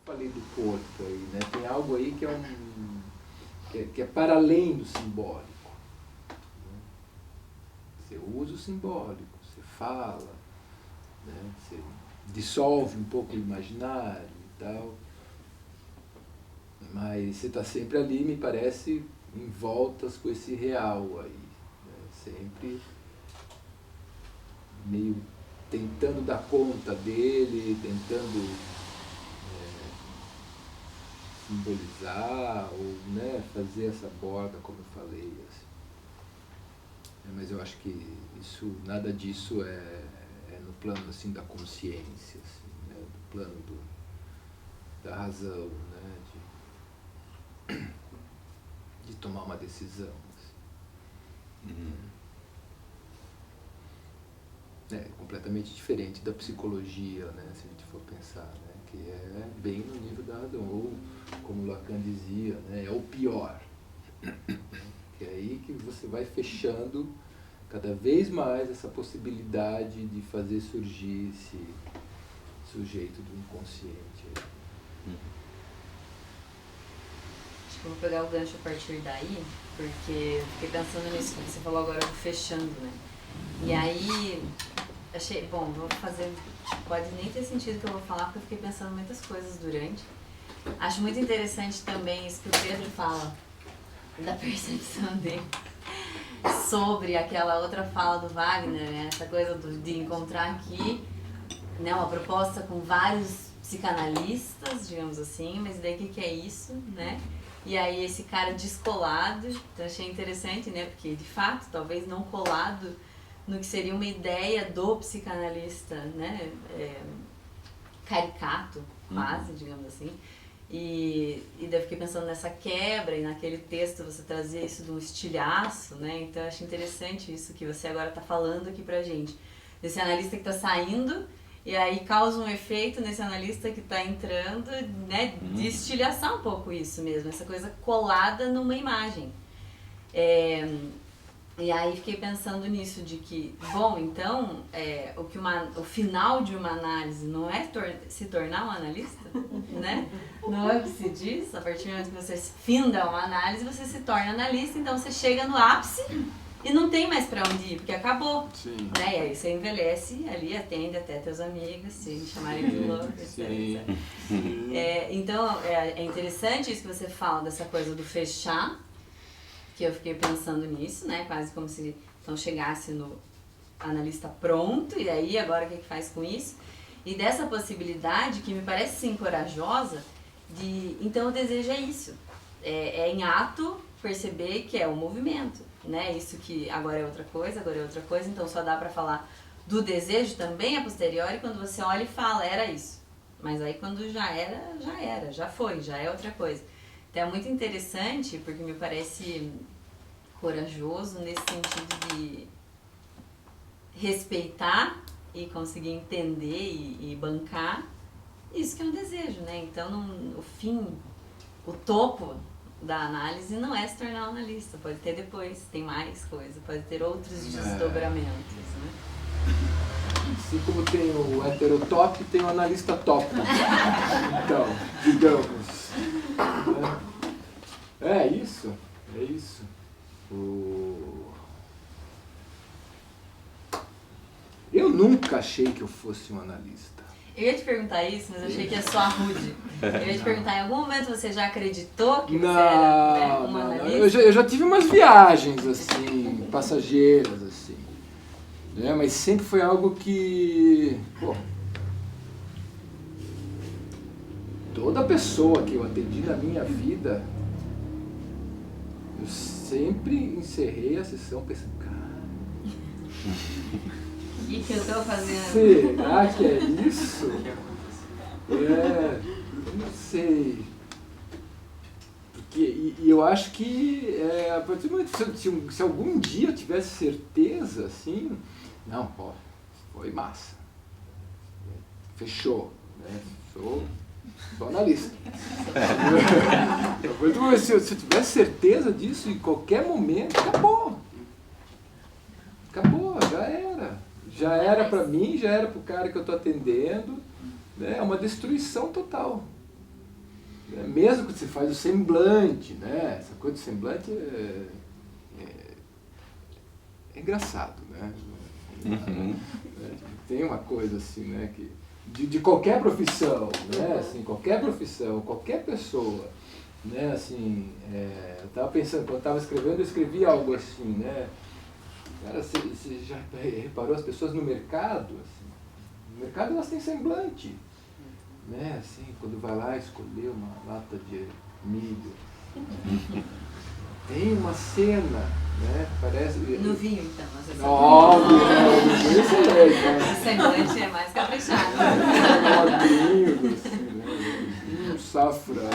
falei do corpo aí, né? Tem algo aí que é que é para além do simbólico. Né? Você usa o simbólico, você fala, né? Você dissolve um pouco o imaginário e tal, mas você está sempre ali, me parece, em voltas com esse real aí, né? Sempre meio tentando dar conta dele, tentando simbolizar ou, né, fazer essa borda, como eu falei. Assim. Mas eu acho que isso, nada disso é no plano assim, da consciência, assim, né, do plano da razão, né, de tomar uma decisão. Assim. É completamente diferente da psicologia, né, se a gente for pensar, né, que é bem no nível da razão, ou como Lacan dizia, né, é o pior. Que é aí que você vai fechando cada vez mais essa possibilidade de fazer surgir esse sujeito do inconsciente. Acho que eu vou pegar o gancho a partir daí, porque fiquei pensando nisso que você falou agora do fechando, né? E aí, achei, bom, vou fazer, pode nem ter sentido o que eu vou falar, porque eu fiquei pensando muitas coisas durante. Acho muito interessante também isso que o Pedro fala, da percepção dele, sobre aquela outra fala do Wagner, né? Essa coisa de encontrar aqui, né, uma proposta com vários psicanalistas, digamos assim, mas daí o que é isso, né? E aí esse cara descolado, então achei interessante, né? Porque de fato, talvez não colado no que seria uma ideia do psicanalista, né? Caricato, quase, digamos assim. E daí eu fiquei pensando nessa quebra, e naquele texto você trazia isso de um estilhaço, né? Então eu acho interessante isso que você agora está falando aqui pra gente. Desse analista que está saindo, e aí causa um efeito nesse analista que está entrando, né? De estilhaçar um pouco isso mesmo, essa coisa colada numa imagem. E aí fiquei pensando nisso, de que, bom, então, o final de uma análise não é se tornar um analista, né? Não é o que se diz, a partir do momento que você finda uma análise, você se torna analista, então você chega no ápice e não tem mais pra onde ir, porque acabou. Sim. Né? E aí você envelhece ali, atende até teus amigos, se chamarem de louco, etc. Então, é interessante isso que você fala, dessa coisa do fechar, que eu fiquei pensando nisso, né? Quase como se então chegasse no analista pronto, e aí agora o que faz com isso? E dessa possibilidade, que me parece sim corajosa, de então o desejo é isso. É em ato perceber que é um movimento, né? Isso que agora é outra coisa, então só dá pra falar do desejo também a posteriori quando você olha e fala, era isso. Mas aí quando já era, já foi, já é outra coisa. Então é muito interessante, porque me parece corajoso nesse sentido de respeitar e conseguir entender e bancar isso que é um desejo, né? Então, o fim, o topo da análise não é se tornar um analista, pode ter depois, tem mais coisa, pode ter outros desdobramentos, né? Assim como tem o heterotop, tem o analista top. Então, digamos. É isso. Eu nunca achei que eu fosse um analista. Eu ia te perguntar isso, mas eu achei que ia soar rude. Eu ia te perguntar, em algum momento você já acreditou que você era, né, um analista? Eu já tive umas viagens, assim, passageiras, assim. Né? Mas sempre foi algo que... Pô, toda pessoa que eu atendi na minha vida, eu sempre encerrei a sessão pensando, cara... O que eu tô fazendo? Será que é isso? Não sei. Porque, e eu acho que a partir do momento, se algum dia eu tivesse certeza, assim, não, pô, foi massa. Fechou, né? Sou analista. Se eu tivesse certeza disso, em qualquer momento, acabou. Acabou, já era. Já era para mim, já era para o cara que eu estou atendendo, né? É uma destruição total. Mesmo que você faz o semblante, né? Essa coisa do semblante é engraçado, né? Tem uma coisa assim, né? Que de qualquer profissão, né? Assim, qualquer profissão, qualquer pessoa, né? Assim, eu estava pensando, quando eu estava escrevendo, eu escrevi algo assim, né? Cara, você já reparou as pessoas no mercado? Assim, no mercado elas têm semblante, né? Assim, quando vai lá escolher uma lata de milho, tem uma cena, né? Parece... No vinho, então. Óbvio, é excelente, né? O semblante é mais caprichado. Vinho, assim, né? Safra, né?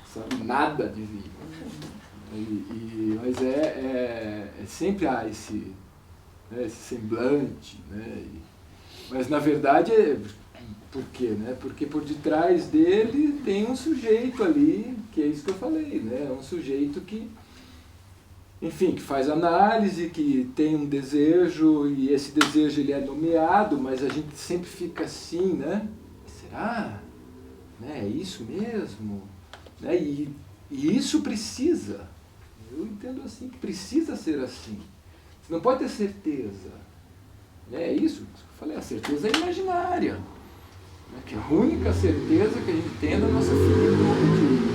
Sabe nada de vinho. Mas sempre há esse semblante, né? Mas na verdade, por quê? Né? Porque por detrás dele tem um sujeito ali, que é isso que eu falei, né? Um sujeito que, enfim, que faz análise, que tem um desejo, e esse desejo ele é nomeado, mas a gente sempre fica assim, né? Será? Né? É isso mesmo? Né? E isso precisa. Eu entendo assim, que precisa ser assim. Você não pode ter certeza. É isso que eu falei, a certeza é imaginária. Né? Que a única certeza que a gente tem é da nossa finitude.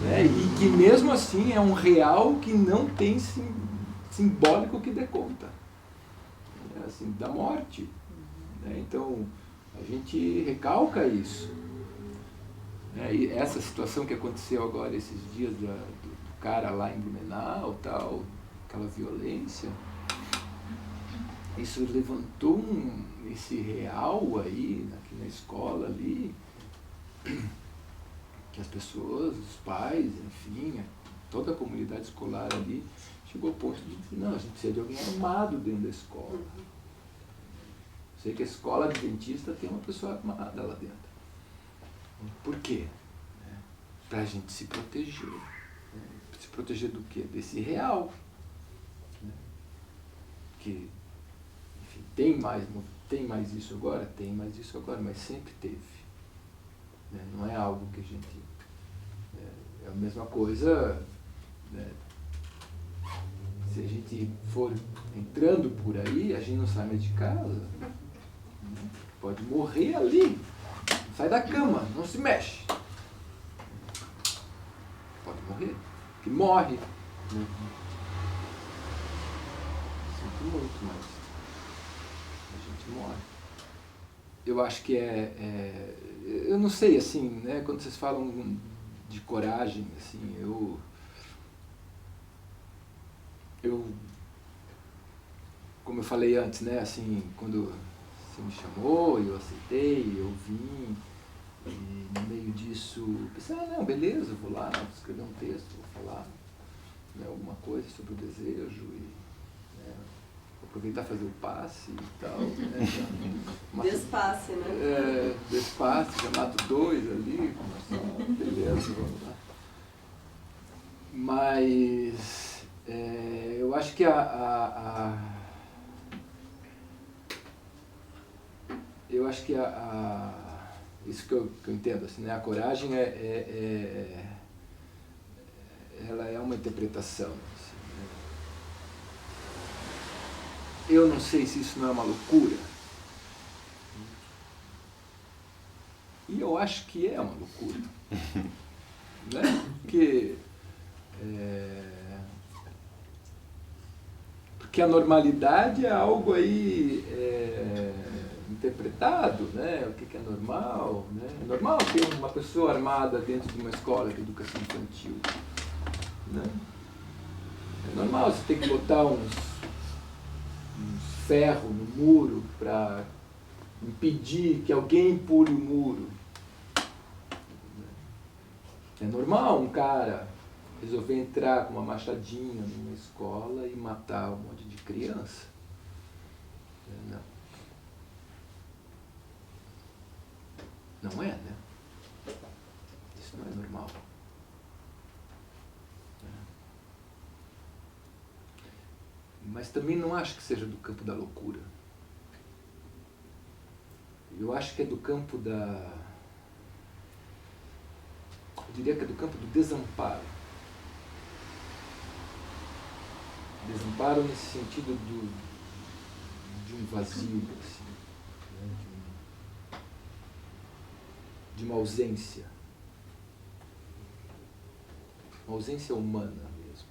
Né? E que mesmo assim é um real que não tem simbólico que dê conta. Assim, da morte. Né? Então, a gente recalca isso. E essa situação que aconteceu agora esses dias do cara lá em Blumenau, tal, aquela violência, isso levantou esse real aí, aqui na escola ali, que as pessoas, os pais, enfim, toda a comunidade escolar ali, chegou ao ponto de dizer, não, a gente precisa de alguém armado dentro da escola. Sei que a escola adventista tem uma pessoa armada lá dentro. Por quê? Para a gente se proteger. Se proteger do quê? Desse real. Que, enfim, tem mais isso agora? Tem mais isso agora, mas sempre teve. Não é algo que a gente... É a mesma coisa... Se a gente for entrando por aí, a gente não sai mais de casa. Pode morrer ali. Não sai da cama, não se mexe. Pode morrer. Que morre. Sinto muito, mas a gente morre. Eu acho que eu não sei, assim, né, quando vocês falam de coragem, assim, como eu falei antes, né, assim, quando você me chamou, eu aceitei, eu vim, e no meio disso, pensei, não, beleza, vou lá, vou escrever um texto, vou falar, né, alguma coisa sobre o desejo, e vou aproveitar fazer o passe e tal. Né, Despasse, né? Despasse, já mato 2 ali, beleza, vamos lá. Mas eu acho que isso que eu entendo, assim, né? A coragem ela é uma interpretação. Assim, né? Eu não sei se isso não é uma loucura. E eu acho que é uma loucura. Né? Porque a normalidade é algo aí interpretado, né? O que é normal, né? É normal ter uma pessoa armada dentro de uma escola de educação infantil, né? É normal você ter que botar uns ferros no muro para impedir que alguém pule o muro. É normal um cara resolver entrar com uma machadinha numa escola e matar um monte de criança. Não. Não é, né? Isso não é normal. Mas também não acho que seja do campo da loucura. Eu acho que é do campo eu diria que é do campo do desamparo. Desamparo nesse sentido de um vazio, assim, né? De uma ausência. Uma ausência humana mesmo.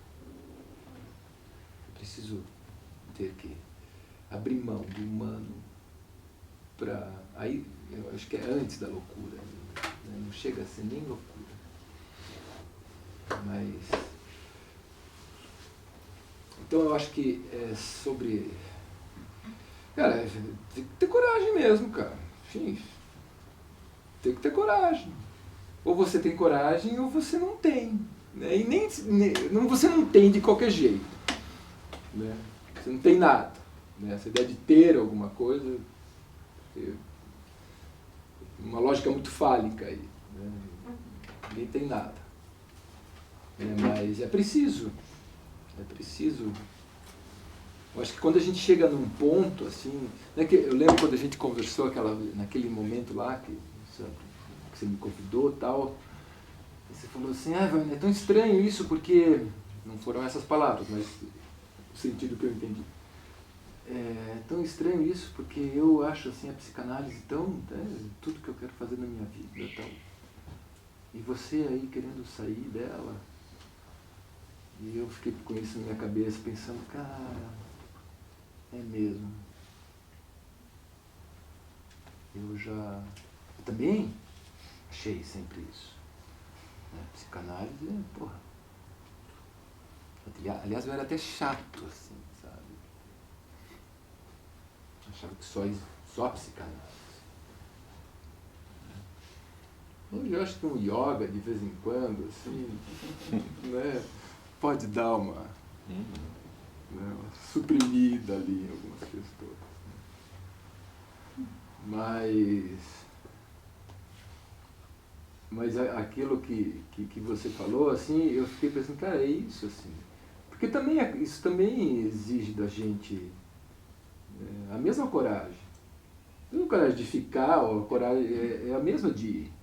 Eu preciso ter que abrir mão do humano para... Aí, eu acho que é antes da loucura, né? Não chega a ser nem loucura. Mas... Então eu acho que é sobre... Cara, tem que ter coragem mesmo, cara. Enfim, tem que ter coragem. Ou você tem coragem ou você não tem. Né? E você não tem de qualquer jeito. Né? Você não tem nada. Né? Essa ideia de ter alguma coisa... Uma lógica muito fálica aí. Né? Ninguém tem nada. Mas é preciso. É preciso. Eu acho que quando a gente chega num ponto, assim... Né, que eu lembro quando a gente conversou naquele momento lá, que você me convidou e tal, e você falou assim, é tão estranho isso, porque... Não foram essas palavras, mas o sentido que eu entendi. É tão estranho isso, porque eu acho assim, a psicanálise tão... tudo que eu quero fazer na minha vida. Tal. E você aí querendo sair dela... E eu fiquei com isso na minha cabeça, pensando, cara, é mesmo. Eu também achei sempre isso. Psicanálise, porra. Aliás, eu era até chato, assim, sabe? Achava que só a psicanálise. Hoje eu acho que um yoga, de vez em quando, assim, né? Pode dar uma suprimida ali em algumas questões. Mas aquilo que você falou, assim, eu fiquei pensando, cara, é isso, assim. Porque isso também exige da gente a mesma coragem. Não a coragem de ficar, ou a coragem é a mesma de ir.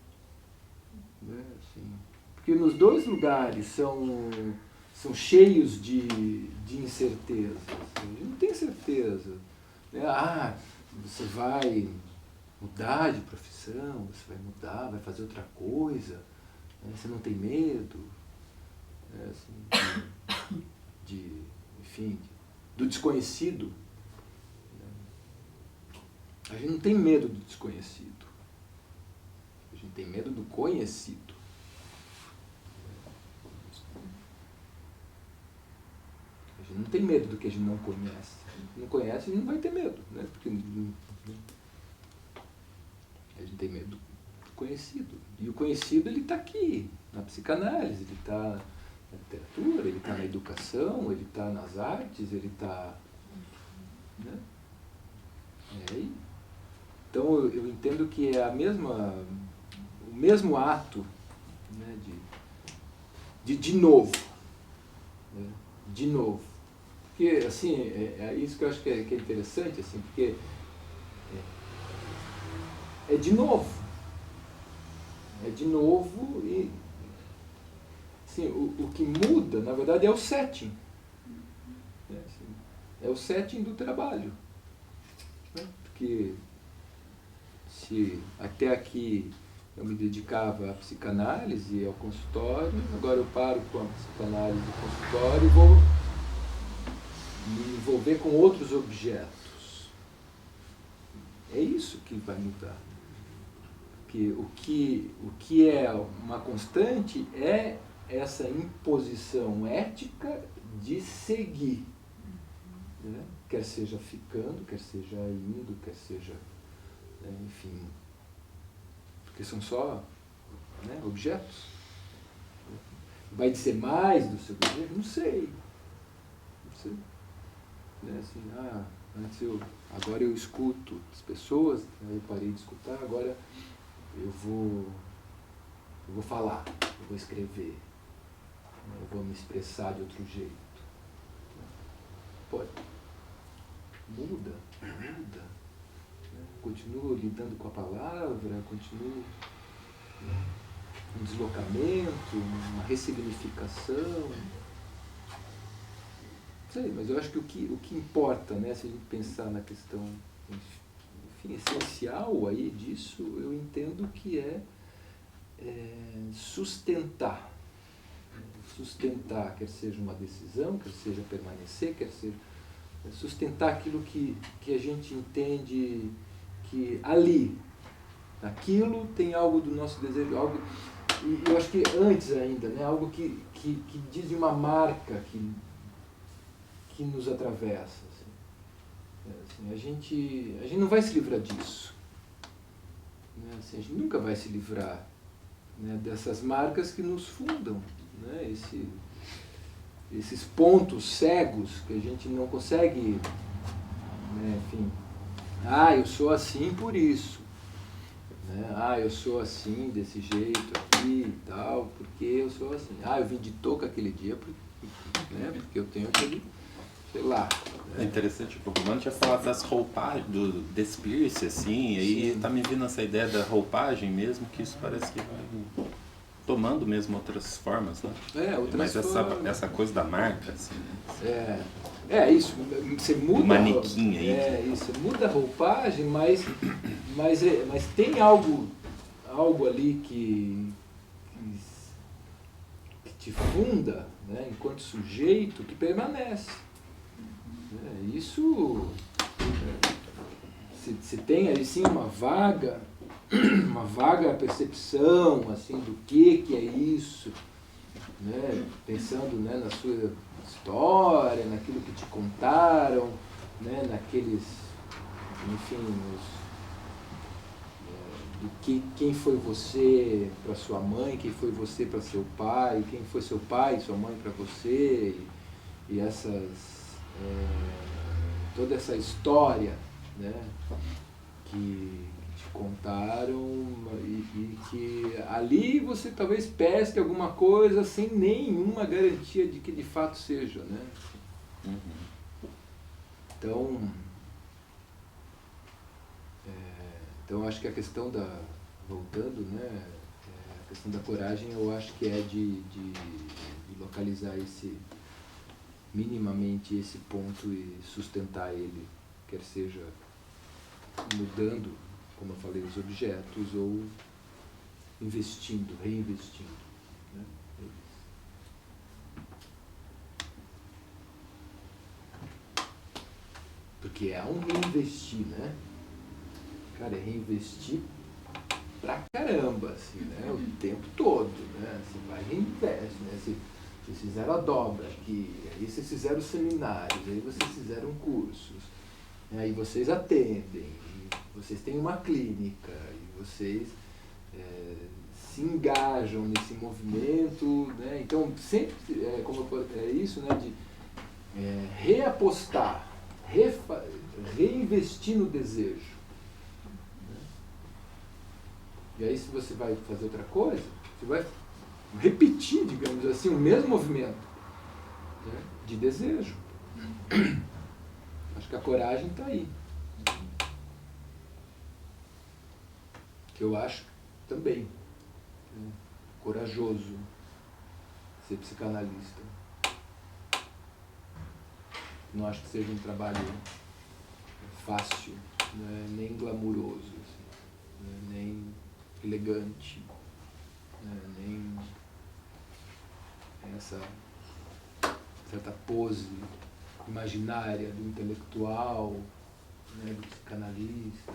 Né, assim. Porque nos dois lugares são cheios de incertezas. A gente não tem certeza. Você vai mudar de profissão, você vai mudar, vai fazer outra coisa, né? Você não tem medo, né? Assim, enfim, do desconhecido. Né? A gente não tem medo do desconhecido. A gente tem medo do conhecido. A gente não tem medo do que a gente não conhece. A gente não conhece, a gente não vai ter medo, né? Porque a gente tem medo do conhecido. E o conhecido, ele está aqui, na psicanálise, ele está na literatura, ele está na educação, ele está nas artes, ele está... Né? Então eu entendo que é o mesmo ato, né, de novo. Né? De novo. Porque, assim, é isso que eu acho que é interessante, assim, porque é de novo. É de novo e, assim, o que muda, na verdade, é o setting. Né? Assim, é o setting do trabalho. Né? Porque se até aqui eu me dedicava à psicanálise e ao consultório, agora eu paro com a psicanálise do consultório e vou me envolver com outros objetos. É isso que vai mudar. Porque o que é uma constante é essa imposição ética de seguir. Né? Quer seja ficando, quer seja indo, quer seja... enfim... Porque são só, né, objetos. Vai dizer mais do seu desejo? Não sei. Não sei. Né? Assim, agora eu escuto as pessoas, eu parei de escutar, agora eu vou falar, eu vou escrever, eu vou me expressar de outro jeito. Pode. Muda. Continuo lidando com a palavra, continuo... um deslocamento, uma ressignificação. Não sei, mas eu acho que o que importa, né, se a gente pensar na questão, enfim, essencial aí disso, eu entendo que é sustentar. Sustentar, quer seja uma decisão, quer seja permanecer, quer seja sustentar aquilo que a gente entende que ali, naquilo tem algo do nosso desejo, algo, e eu acho que antes ainda, né, algo que diz de uma marca que nos atravessa. Assim, a gente não vai se livrar disso. Né, assim, a gente nunca vai se livrar, né, dessas marcas que nos fundam, né, esses pontos cegos que a gente não consegue, né, enfim, eu sou assim por isso, né, eu sou assim desse jeito aqui e tal, porque eu sou assim, eu vim de touca aquele dia porque eu tenho aquele, sei lá. É interessante, o Romano tinha falado das roupagens, desse piercing, assim, e aí Sim. tá me vindo essa ideia da roupagem mesmo, que isso parece que vai tomando mesmo outras formas, né? Outras Mas formas. essa coisa da marca, assim, isso, você muda o manequim aí. isso, muda a roupagem, mas tem algo ali que te funda, né, enquanto sujeito, que permanece. Isso, você tem ali sim uma vaga percepção assim, do que é isso, né? Pensando, né, na sua história, naquilo que te contaram, né, naqueles, enfim, quem foi você para sua mãe, quem foi você para seu pai, quem foi seu pai e sua mãe para você, e toda essa história, né, que te contaram, e que ali você talvez pesque alguma coisa sem nenhuma garantia de que de fato seja, né? Então acho que a questão voltando, né, a questão da coragem, eu acho que é de localizar minimamente esse ponto e sustentar ele, quer seja mudando, como eu falei, os objetos, ou reinvestindo, né, eles. Porque é um reinvestir, né? Cara, é reinvestir pra caramba, assim, né? O tempo todo, né? Você vai e reinveste, né? Vocês fizeram a dobra aqui, aí vocês fizeram seminários, aí vocês fizeram cursos, aí vocês atendem, vocês têm uma clínica, e vocês se engajam nesse movimento, né? Então sempre é isso, né? De reapostar, reinvestir no desejo. Né? E aí, se você vai fazer outra coisa, você vai repetir, digamos assim, o mesmo movimento, né, de desejo. Acho que a coragem está aí. Que eu acho também, né, corajoso ser psicanalista. Não acho que seja um trabalho fácil, né, nem glamuroso, assim, né, nem elegante, né, nem essa certa pose imaginária do intelectual, né, do psicanalista.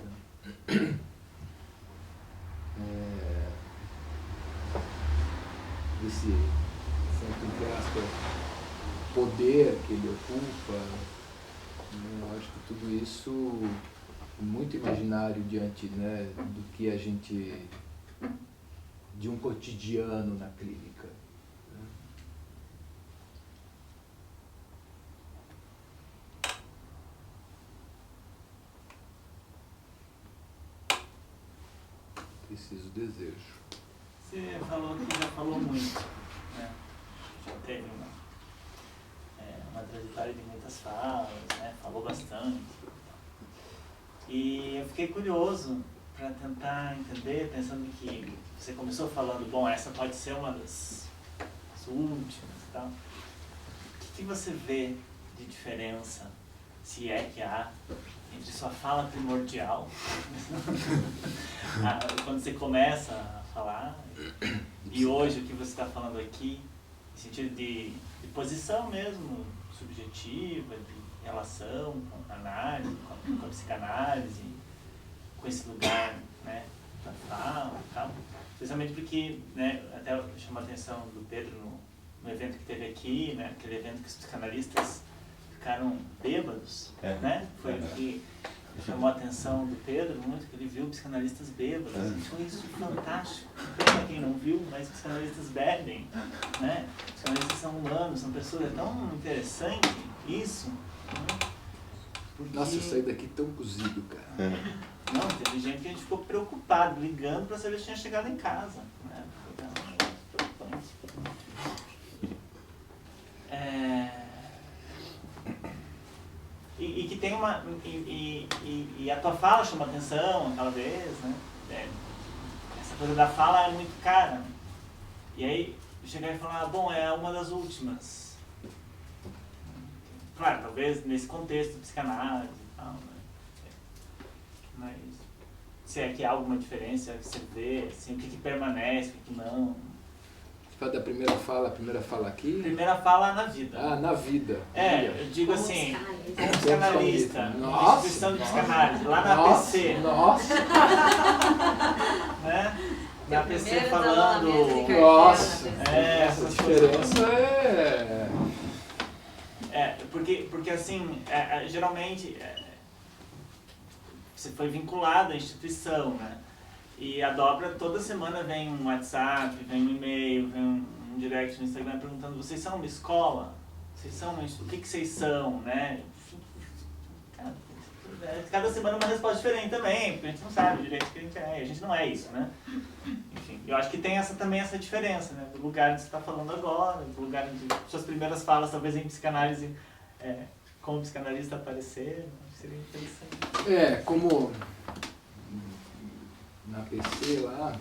Esse, entre aspas, poder que ele ocupa, né, eu acho que tudo isso é muito imaginário diante, né, do que a gente, de um cotidiano na clínica. Né? Preciso desejo. Você falou que já falou muito, né? Já teve uma trajetória de muitas falas, né? Falou bastante. E eu fiquei curioso, para tentar entender, pensando que você começou falando, bom, essa pode ser uma das últimas e tal. O que você vê de diferença, se é que há, entre sua fala primordial, quando você começa a falar, e hoje o que você está falando aqui, em sentido de posição mesmo, subjetiva, de relação com a análise, com a psicanálise, com esse lugar, né, da fala e tal. Especialmente porque, né, até chamou a atenção do Pedro no evento que teve aqui, né, aquele evento que os psicanalistas ficaram bêbados, né? Foi o que chamou a atenção do Pedro muito, que ele viu psicanalistas bêbados. Foi isso fantástico. Para quem não viu, mas psicanalistas bebem, né? Psicanalistas são humanos, são pessoas. É tão interessante isso. Né? Porque... Nossa, eu saí daqui tão cozido, cara. Não, teve gente que a gente ficou preocupado, ligando para saber se tinha chegado em casa. Né? Foi um negócio preocupante. E que tem uma... E a tua fala chama atenção aquela vez, né? Essa coisa da fala é muito cara. E aí, chegar e falar, bom, é uma das últimas. Claro, talvez nesse contexto de psicanálise e tal, né? Mas se é que há alguma diferença que você vê, assim, o que permanece, o que não... Fala da primeira fala aqui? Primeira fala na vida. Ah, na vida. Eu digo como assim, psicanalista. como psicanalista, Nossa, instituição de psicanálise, lá na nossa, PC. Nossa, Né? Na PC Primeiro falando... isolamento de nossa, essa essa diferença porque assim, geralmente você foi vinculado à instituição, né? E a Dobra toda semana vem um WhatsApp, vem um e-mail, vem um direct no Instagram perguntando, vocês são uma escola? Vocês são uma... O que vocês são, né? Cada semana uma resposta diferente também, porque a gente não sabe direito o que a gente é, e a gente não é isso, né? Enfim, eu acho que tem também essa diferença, né? Do lugar onde você está falando agora, do lugar onde suas primeiras falas, talvez em psicanálise, como psicanalista aparecer, seria interessante. Como na PC lá,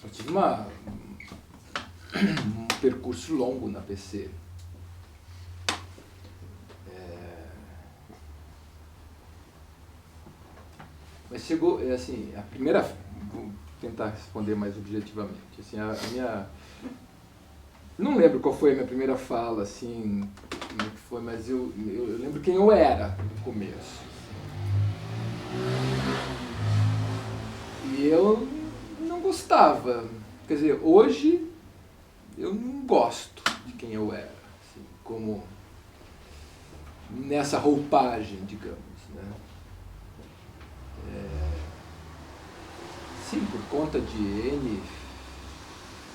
eu tive um percurso longo na PC. Mas chegou, assim, a primeira... Vou tentar responder mais objetivamente. Assim, a minha... Não lembro qual foi a minha primeira fala, assim, como é que foi, mas eu lembro quem eu era no começo. E eu não gostava. Quer dizer, hoje eu não gosto de quem eu era, assim, como nessa roupagem, digamos, né? Sim, por conta de N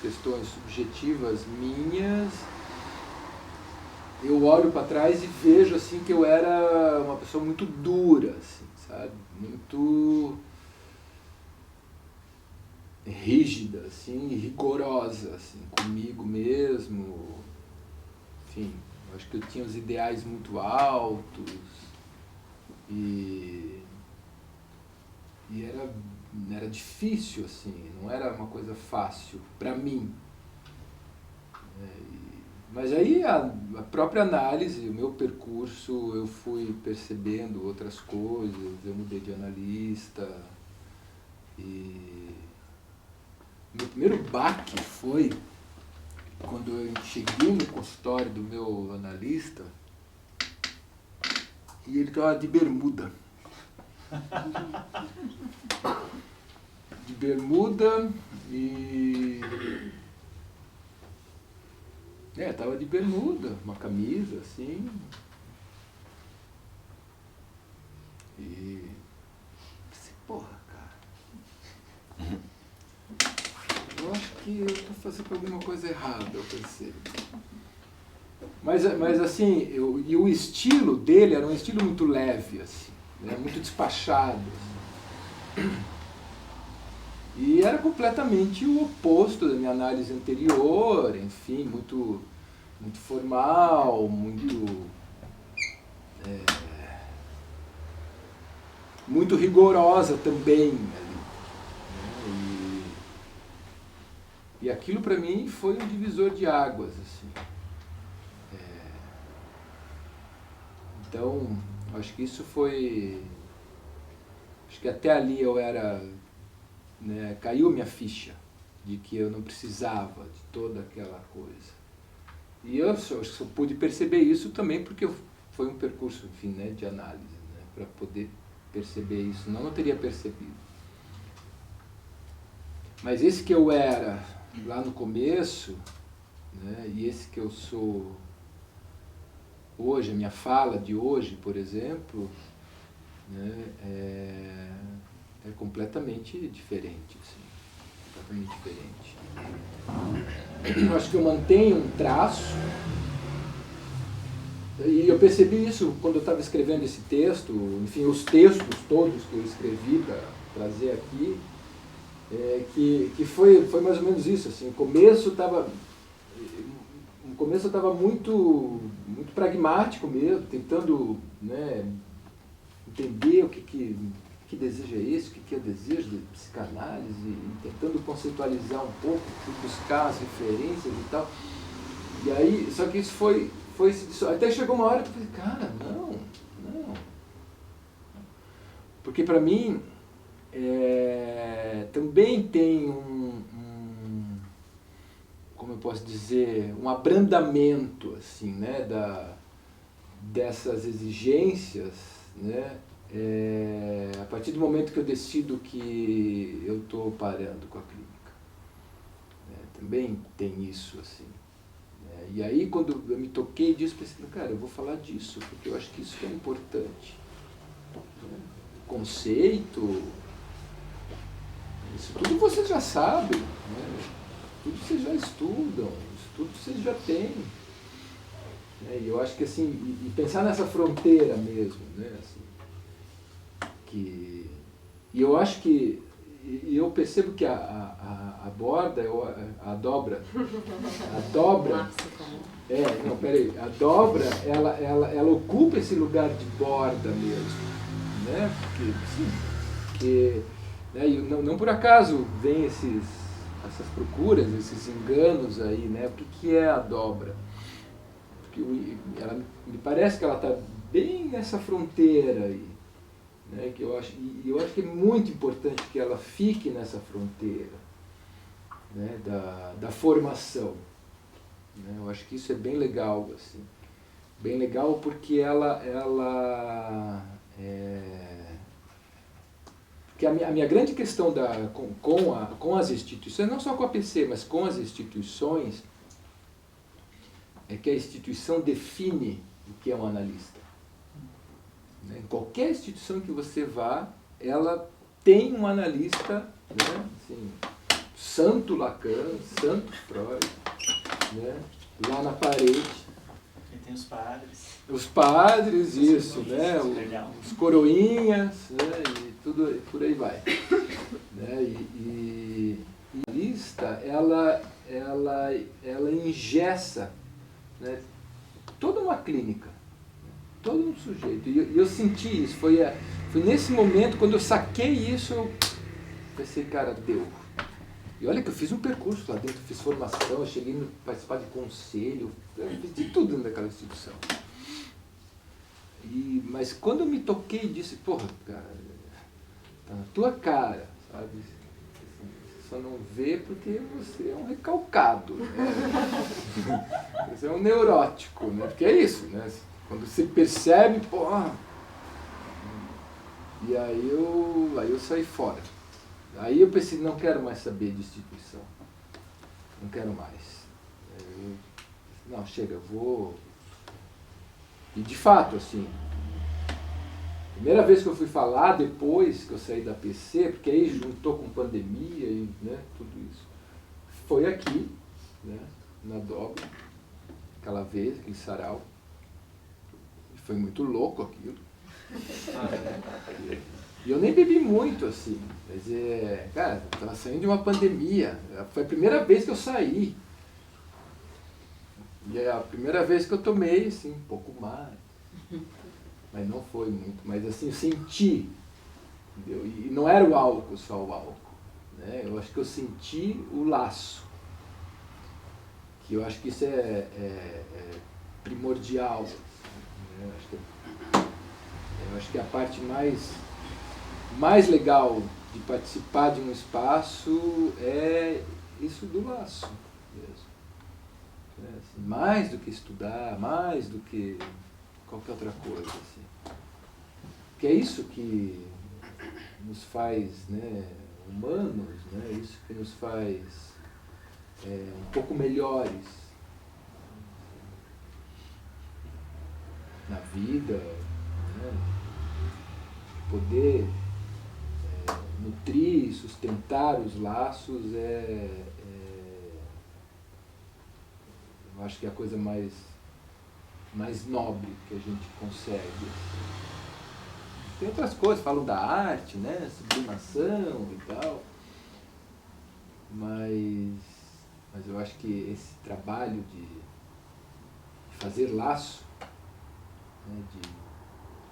questões subjetivas minhas, eu olho para trás e vejo assim que eu era uma pessoa muito dura, assim, sabe? Muito rígida, assim, rigorosa, assim, comigo mesmo. Enfim, acho que eu tinha os ideais muito altos e era difícil, assim, não era uma coisa fácil para mim. Mas aí a própria análise, o meu percurso, eu fui percebendo outras coisas, eu mudei de analista. E meu primeiro baque foi quando eu cheguei no consultório do meu analista e ele estava de bermuda. De bermuda e... tava de bermuda, uma camisa, assim. E... pensei, porra, cara. Eu acho que eu tô fazendo alguma coisa errada, eu pensei. Mas assim, e o estilo dele era um estilo muito leve, assim, né? Muito despachado. Assim. E era completamente o oposto da minha análise anterior, enfim, muito formal, muito muito rigorosa também ali, né? E aquilo para mim foi um divisor de águas, assim. Então, acho que isso foi... Acho que até ali eu era... Né, caiu minha ficha de que eu não precisava de toda aquela coisa. E eu só pude perceber isso também porque foi um percurso, enfim, né, de análise, né, para poder perceber isso. Não teria percebido. Mas esse que eu era lá no começo, né, e esse que eu sou hoje, a minha fala de hoje, por exemplo, né, é completamente diferente, assim, completamente diferente. Eu acho que eu mantenho um traço, e eu percebi isso quando eu estava escrevendo esse texto, enfim, os textos todos que eu escrevi para trazer aqui, que foi mais ou menos isso, assim, no começo eu estava muito pragmático mesmo, tentando, né, entender o que desejo é esse, o que é desejo de psicanálise, e tentando conceitualizar um pouco, buscar as referências e tal. E aí, só que isso foi até chegou uma hora que eu falei, cara, não. Porque para mim também tem como eu posso dizer, um abrandamento, assim, né, dessas exigências, né, a partir do momento que eu decido que eu estou parando com a clínica. Também tem isso, assim. E aí, quando eu me toquei disso, pensei, cara, eu vou falar disso, porque eu acho que isso é importante. Conceito, isso tudo vocês já sabem, né? Tudo vocês já estudam, isso tudo vocês já têm. E eu acho que assim, e pensar nessa fronteira mesmo, né? Assim, e eu acho que, e eu percebo que a dobra, a dobra, não, peraí, a dobra, ela ocupa esse lugar de borda mesmo, né? Porque né, e não por acaso vem essas procuras, esses enganos aí, né? O que é a dobra? Porque me parece que ela está bem nessa fronteira aí, né? Que eu acho que é muito importante que ela fique nessa fronteira, né? Da formação. Né? Eu acho que isso é bem legal, assim. Bem legal porque porque a minha grande questão com as instituições, não só com a PC, mas com as instituições, é que a instituição define o que é um analista. Em qualquer instituição que você vá, ela tem um analista, né? Assim, Santo Lacan, Santo Freud, né? Lá na parede. E tem os padres. Os padres, isso, né? Os coroinhas, né? E tudo por aí vai. Né? E a lista, ela engessa, né? Toda uma clínica, todo um sujeito. E eu senti isso, foi nesse momento, quando eu saquei isso, eu pensei, cara, deu. E olha que eu fiz um percurso lá dentro, fiz formação, eu cheguei a participar de conselho, eu fiz de tudo dentro daquela instituição. Mas quando eu me toquei disso, porra, cara, tá na tua cara, sabe? Você só não vê porque você é um recalcado, né? Você é um neurótico, né? Porque é isso, né? Quando você percebe, porra. E aí eu saí fora. Aí eu pensei, não quero mais saber de instituição. Não quero mais. Não, chega, eu vou... E de fato, assim, primeira vez que eu fui falar, depois que eu saí da PC, porque aí juntou com pandemia e, né, tudo isso, foi aqui, né, na dobra, aquela vez, aquele sarau. E foi muito louco aquilo. E eu nem bebi muito, assim. Quer dizer, cara, eu estava saindo de uma pandemia. Foi a primeira vez que eu saí. E é a primeira vez que eu tomei, assim, um pouco mais. mas não foi muito. Mas assim, eu senti, entendeu? E não era o álcool, só o álcool, né? Eu acho que eu senti o laço, que eu acho que isso é primordial, né? Eu acho que a parte mais legal de participar de um espaço é isso do laço mesmo. Assim, mais do que estudar, mais do que qualquer outra coisa. Assim. Que é isso que nos faz, né, humanos, né, isso que nos faz um pouco melhores na vida, né, poder nutrir, sustentar os laços eu acho que é a coisa mais nobre que a gente consegue. Tem outras coisas, falam da arte, né, sublimação e tal, mas eu acho que esse trabalho de fazer laço, né, de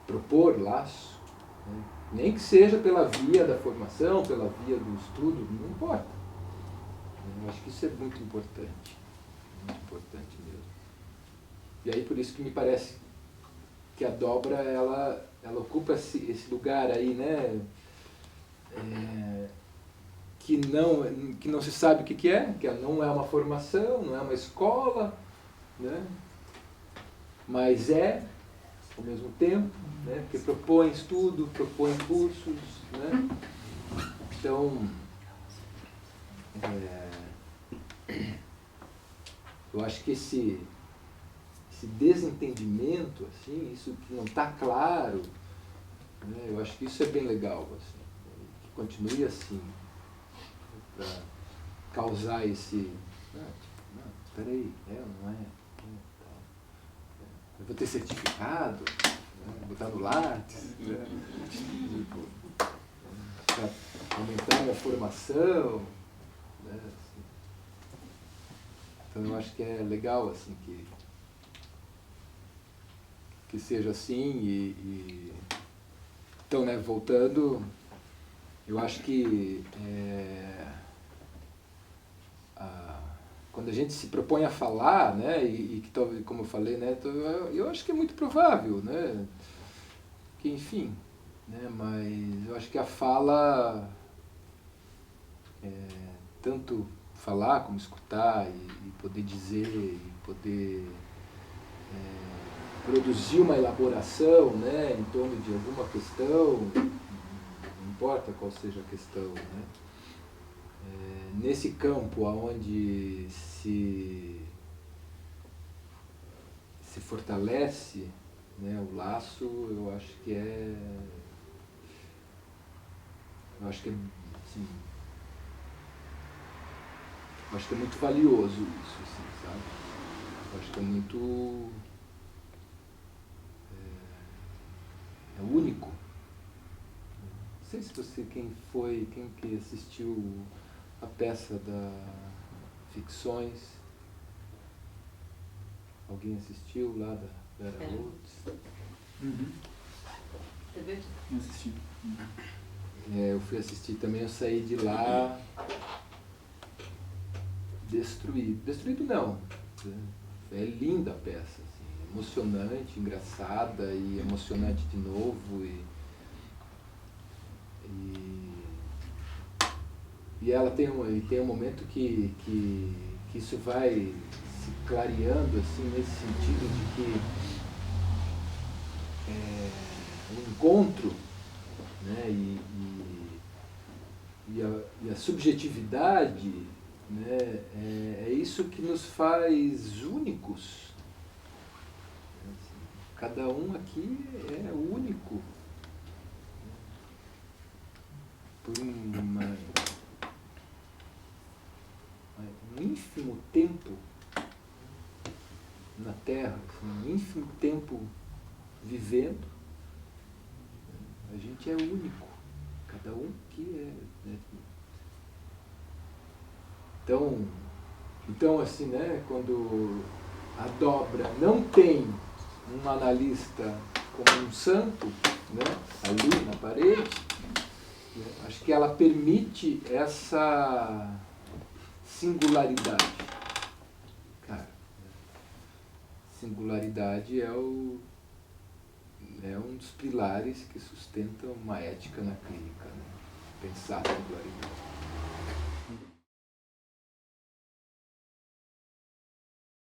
propor laço, né, nem que seja pela via da formação, pela via do estudo, não importa. Eu acho que isso é muito importante mesmo. E aí por isso que me parece que a dobra ela ocupa esse lugar aí, né, que não se sabe o que é, que não é uma formação, não é uma escola, né, mas ao mesmo tempo, né, porque propõe estudo, propõe cursos, né, então eu acho que esse desentendimento, assim, isso que não está claro, né, eu acho que isso é bem legal, assim, que continue assim, para causar esse, peraí, não é, eu vou ter certificado, né, botar no Lattes, né, para aumentar a minha formação, né, assim. Então eu acho que é legal assim que seja assim então, né, voltando, eu acho que quando a gente se propõe a falar, né, e que, como eu falei, né, eu acho que é muito provável, né, que enfim, né, mas eu acho que a fala, tanto falar como escutar e poder dizer, e poder produzir uma elaboração, né, em torno de alguma questão, não importa qual seja a questão, né, nesse campo onde se fortalece, né, o laço, eu acho que assim, eu acho que é muito valioso isso, assim, sabe? Eu acho que é muito único. Não sei se você, quem que assistiu a peça da Ficções, alguém assistiu lá da Vera Holtz? Você viu? Eu assisti. Eu fui assistir também, eu saí de lá destruído. Destruído não. É linda a peça, assim, emocionante, engraçada e emocionante de novo. E ela tem um momento que isso vai se clareando, assim, nesse sentido de que o encontro, né, e a subjetividade, né, é isso que nos faz únicos. Cada um aqui é único por um ínfimo tempo na Terra, assim, um ínfimo tempo vivendo. A gente é único, cada um que é, né? Então assim, né, quando a dobra não tem um analista como um santo, né, ali na parede, né, acho que ela permite essa singularidade. Cara, singularidade é um dos pilares que sustentam uma ética na clínica, né? Pensar a singularidade.